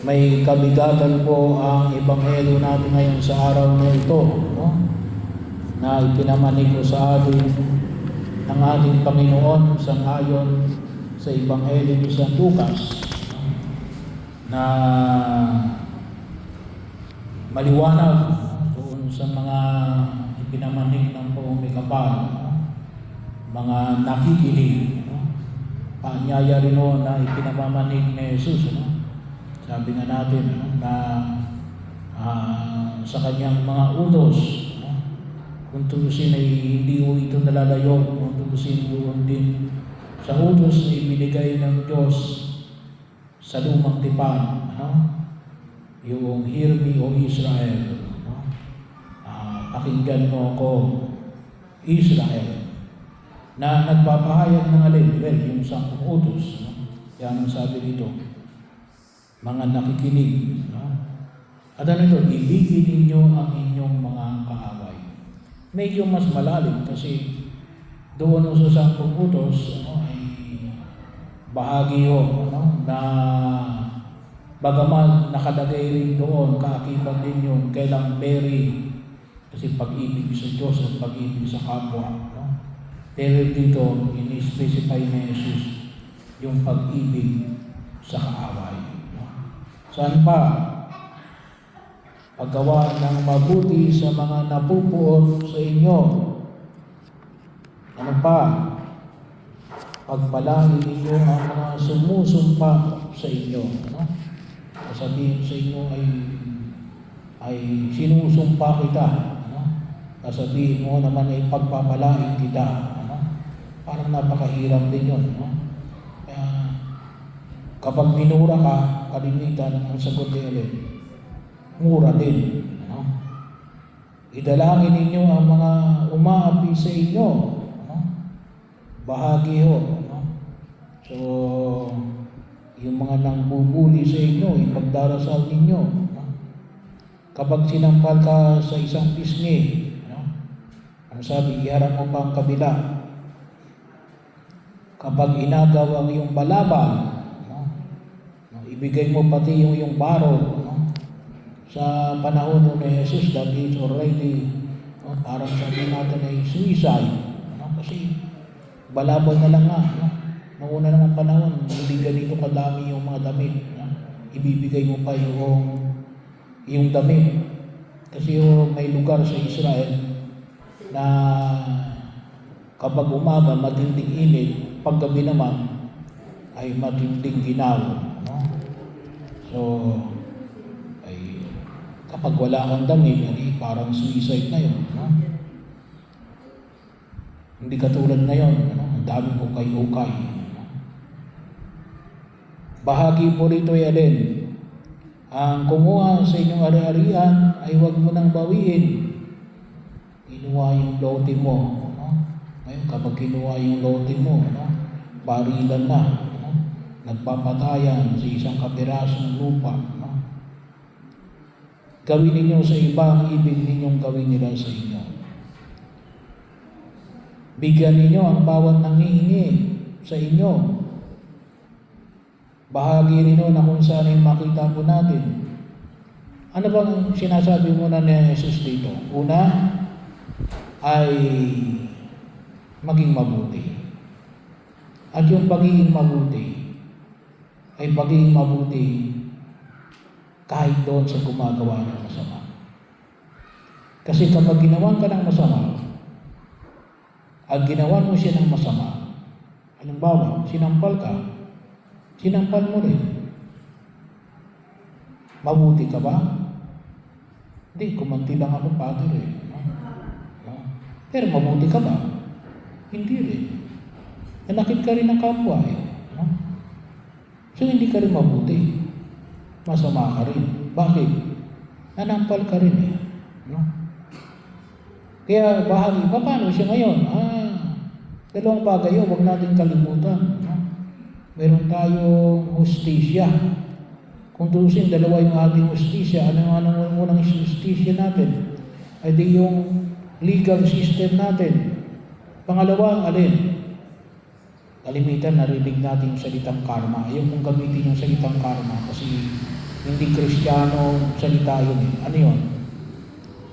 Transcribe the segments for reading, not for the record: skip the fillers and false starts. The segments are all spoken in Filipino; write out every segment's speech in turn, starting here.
May kabigatan po ang ebanghelyo natin ngayon sa araw na ito, no? Na ipinamanig ko sa atin ng ating Panginoon sangayon sa ebanghelyo ni San Lucas, na maliwanag doon sa mga ipinamanig ng Poong Kapal, no? Mga nakikinig, no? Paanyaya rin no, na ipinamamanig ni Jesus, no? Sabi nga natin na sa kanyang mga utos, no? Kung tutusin ay hindi mo ito nalalayo, kung tutusin doon din sa utos na ibinigay ng Diyos sa lumang tipan, no? Yung "Hear me, O Israel", no? Pakinggan mo ako, Israel, na nagpapahayag ng alin, well, yung 10 utos, no? Yan ang sabi dito, mga nakikinig, no? At ano ito, ibigin ninyo ang inyong mga kaaway. Medyo mas malalim kasi doon sa 10 utos, ano, ay bahagi yun, no? Na bagaman nakalagay rin doon, kaakibat din yun, kailang very, kasi pag-ibig sa Diyos at pag-ibig sa kapwa, no? Pero dito, ini-specify ni Jesus yung pag-ibig sa kaaway. Saan pa? Paggawa ng mabuti sa mga napupuot sa inyo. Ano pa? Pagpalain ninyo ang mga sumusumpa sa inyo. Ano? Sabihin sa inyo ay sinusumpa kita. Ano? Sabihin mo naman ay pagpapalain kita. Ano? Parang napakahirap din yun. No? Kapag minura ka, kalimitan ang sagot ni alin, mura din. No? Idalangin ninyo ang mga umaapi sa inyo. No? Bahagi ho. No? So, yung mga nangbubuli sa inyo, ipagdarasal ninyo. No? Kapag sinampal ka sa isang pisngi, no? Ang sabi, iharap mo pa ang kabila. Kapag inagaw ang iyong balabal, ibigay mo pati yung baro, no? Sa panahon ni Jesus, that is already, no? Parang sabi natin ay suicide, no? Kasi balabal na lang nga, no? Noong una namang panahon, hindi ganito kadami yung mga damit, no? Ibibigay mo pa yung damit, kasi may lugar sa Israel na kapag umaga matinding init, paggabi naman ay matinding ginaw, no? So, ay kapag wala kang damit, ay parang suicide na yun, no? Hindi katulad ngayon, no? Ang daming ukay-ukay, no? Bahagi po rito ay alin, ang kumuha sa inyong ari-arian ay huwag mo nang bawiin. Kinuha yung lote mo, no? Ngayon, kapag kinuha yung lote mo, no? Barilan na. Nagpapatayan sa isang kapirasong lupa, no? Gawin ninyo sa iba ang ibig ninyong gawin nila sa inyo. Bigyan ninyo ang bawat nangihingi sa inyo. Bahagi rin na kung saan ay makita po natin. Ano bang sinasabi muna ni Jesus dito? Una ay maging mabuti. At yung pagiging mabuti ay pagiging mabuti kahit doon sa gumagawa ng masama. Kasi kapag ginawan ka ng masama, at ginawan mo siya ng masama, halimbawa, sinampal ka, sinampal mo rin. Mabuti ka ba? Hindi, kumanti lang ako, Father, eh. No? Pero mabuti ka ba? Hindi rin. Nanakit ka rin ng kapwa, eh. No? So, hindi ka rin mabuti. Masama ka rin. Bakit? Nanampal ka rin, eh. No? Kaya bahagi, paano siya ngayon? Dalawang bagay yun, huwag natin kalimutan. No? Meron tayong hustisya. Kung tusin, dalawa yung ating hustisya. Ano ang unang hustisya natin? Ay di yung legal system natin. Pangalawa, alin? kalimitan narinig natin yung salitang karma. Ayaw kong gamitin yung salitang karma kasi hindi Kristiyano salita yun eh. Ano yun?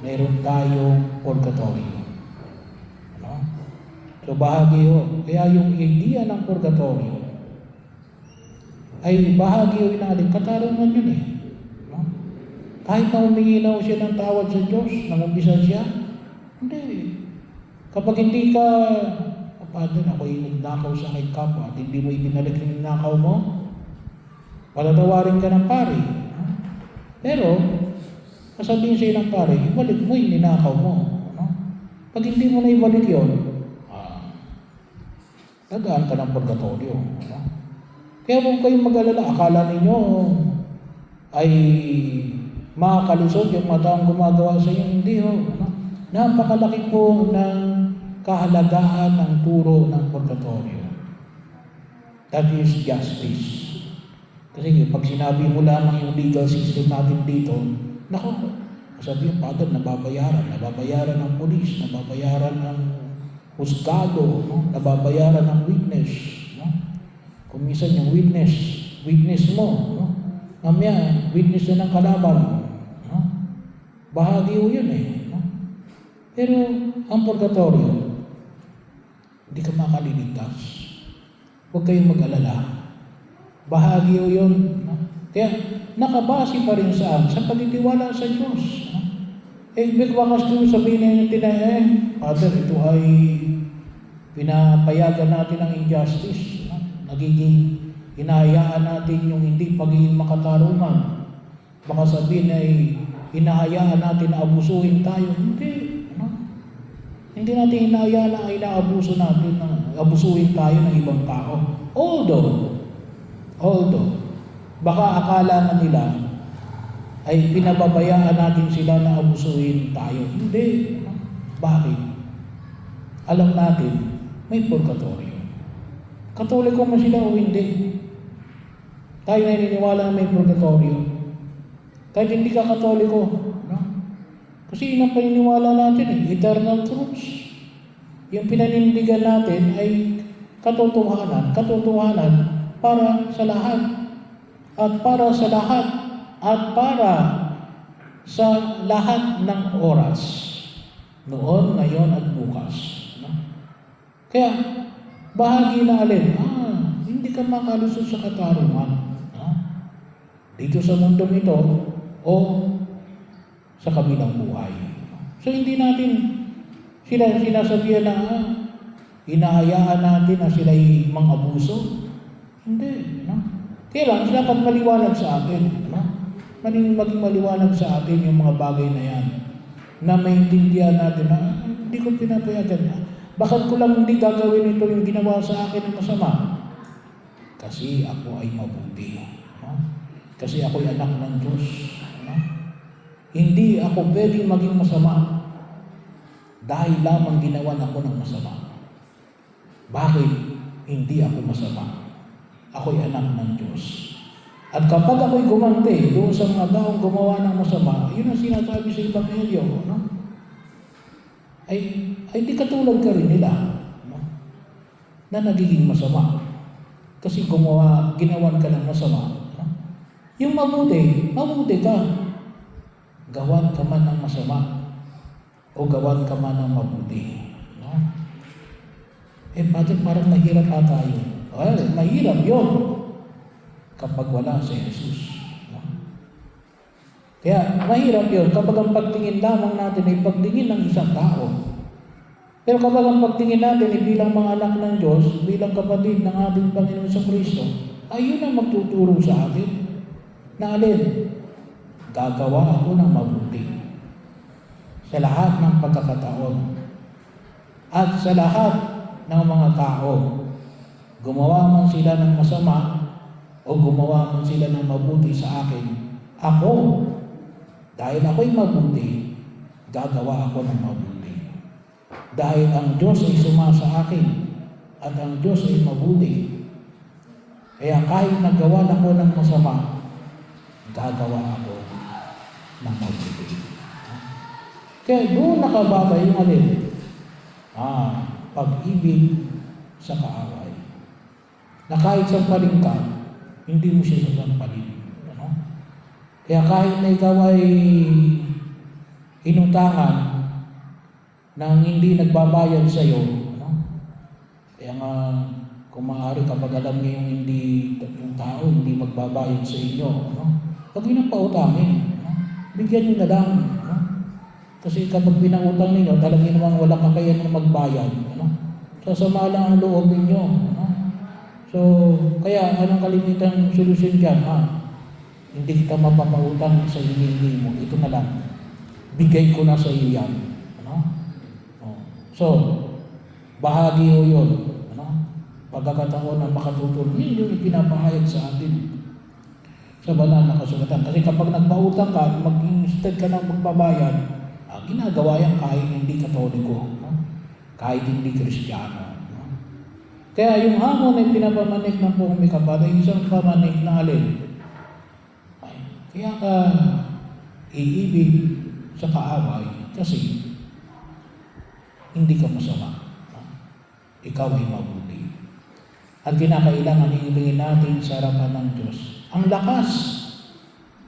Meron tayong purgatorio. Ano? So bahagi yun. Kaya yung idea ng purgatorio ay bahagi yun ng katarungan yun eh. No? Kahit na humingi na siya ng tawad sa Diyos, nangumbisa siya, hindi. Kapag hindi ka, Father, ako'y nagnakaw sa aking kapwa at hindi mo ibinalik yung nakaw mo, patatawarin ka ng pare. No? Pero, sasabihin sa'yo ng pare, ibalik mo yung ninakaw mo. No? Pag hindi mo na ibalik yun, tagaan ka ng purgatorio. No? Kaya kung kayong mag-alala, akala ninyo ay makakalusot yung mga taong gumagawa sa inyo, hindi ho. No? Napakalaki po ng kahalagahan ng turo ng purgatorio. That is justice. Kasi pag sinabi mo lamang yung legal system natin dito, naku, sabi yung Father, nababayaran ng polis, nababayaran ng husgado, no? Nababayaran ng witness. No? Kung minsan yung witness mo, no? Mamaya, witness na ng kalaban. No? Bahagi ho yun eh. No? Pero ang purgatorio, hindi ka makaliligtas. Huwag kayong mag-alala. Bahagi ho yun. No? Kaya nakabase pa rin saan? Sa pagtitiwala sa Diyos. No? Bigwakas ko sabihin na yung tinahin, Father, ito ay pinapayagan natin ang injustice. No? Nagiging hinahayaan natin yung hindi pagiging makatarungan. Baka sabihin ay hinahayaan natin na abusuhin tayo. Hindi. Hindi natin hinahayaan na inaabuso natin na abusuhin tayo ng ibang tao. Although, baka akala na nila ay pinababayaan natin sila na abusuhin tayo. Hindi. Bakit? Alam natin, may purgatorio. Katoliko man sila o hindi. Tayo naniniwala na may purgatorio. Kahit hindi ka katoliko, no? Kasi yun ang paniniwala natin eh, eternal truths. Yung pinanindigan natin ay katotohanan para sa lahat. At para sa lahat. At para sa lahat ng oras. Noon, ngayon, at bukas. No? Kaya, bahagi na alin, hindi ka makalusot sa katarungan. No? Dito sa mundo ito, o sa kabilang buhay. So hindi natin sila sinasabihan na hinahayaan natin na sila'y mang-abuso. Hindi. No? Kaya lang, dapat maliwanag sa atin. No? Maging maliwanag sa atin yung mga bagay na yan. Na maintindihan natin na hindi ko pinapayagan. Bakit ko lang hindi gagawin ito yung ginawa sa akin ng masama? Kasi ako ay mabuti. No? Kasi ako ay anak ng Diyos. No? Hindi ako pwedeng maging masama dahil lamang ginawan ako ng masama. Bakit? Hindi ako masama. Ako'y anak ng Diyos. At kapag ako'y gumante doon sa mga taong gumawa ng masama, yun ang sinasabi sa Ebanghelyo, no? Ay di katulad ka rin nila, no? Na nagiging masama. Kasi ginawan ka ng masama. No? Yung mabuti ka. Gawan ka man ng masama o gawan ka man ng mabuti. No? Bakit parang mahirap pa tayo? Well, mahirap yun kapag wala si Jesus. No? Kaya mahirap yun kapag ang pagtingin lamang natin ay pagtingin ng isang tao. Pero kapag ang pagtingin natin ay bilang mga anak ng Diyos, bilang kapatid ng ating Panginoon sa Kristo, ayun ang magtuturo sa atin na alin? Gagawa ako ng mabuti sa lahat ng pagkakataon at sa lahat ng mga tao. Gumawa man sila ng masama o gumawa man sila ng mabuti sa akin, ako, dahil ako'y mabuti, gagawa ako ng mabuti. Dahil ang Diyos ay sumasa akin at ang Diyos ay mabuti. Kaya kahit nagawa ako ng masama, gagawa ako ng mabuti. Kaya doon nakabagay yung alin? Pag-ibig sa kaaway. na kahit sampalin ka, hindi mo siya sasampalin. Ano? Kaya kahit na ikaw ay inutangan nang hindi nagbabayad sa iyo, ano? Kaya nga, kung maaari kapag alam niyo yung tao hindi magbabayad sa inyo, ano? Huwag niyo nang pautangin. Ano? Bigyan niyo na lang. Ano? Kasi kapag pinautang ninyo, talagang namang wala kakayanan magbayad. Ano? Sasama lang ang loob ninyo. Ano? So, kaya anong kalimitang solusyon dyan? Hindi kita mapapautang sa hinihingi mo. Ito na lang. Bigay ko na sa iyo yan. Ano? So, bahagi ho yun. Ano? Pagkakataon na makatutulong, yun yung ipinapahayag sa atin sa banal na kasulatan. Kasi kapag nagpautang ka, instead ka na magbabayad, ginagawa yan kahit hindi Katoliko, no? Kahit hindi Kristiyano. No? Kaya yung hamon ay pinapamanik ng buong may kapal ay isang pamanik na alin. Kaya ka iibig sa kaaway kasi hindi ka masama. No? Ikaw ay mabuti. At kinakailangan iibigin natin sa harapan ng Diyos ang lakas.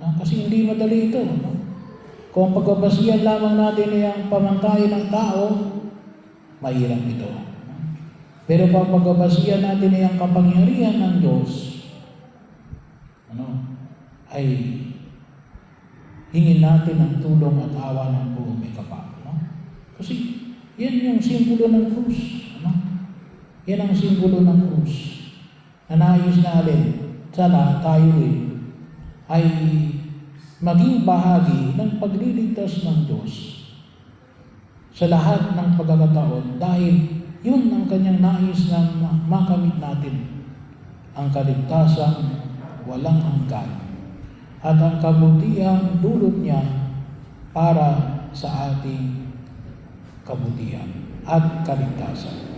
No? Kasi hindi madali ito. No? Kung pagbabasihan lamang natin ay ang pamantayan ng tao, mahirap ito. Pero kung pagbabasihan natin ay ang kapangyarihan ng Diyos, ay hingin natin ang tulong at awa ng buong may kapal. Kasi yan yung simbolo ng krus. Yan ang simbolo ng krus. Na nais na alin, sana tayo ay maging bahagi ng pagliligtas ng Diyos sa lahat ng pagkakataon dahil yun ang kanyang nais na makamit natin, ang kaligtasan walang hanggan at ang kabutihang dulot niya para sa ating kabutihan at kaligtasan.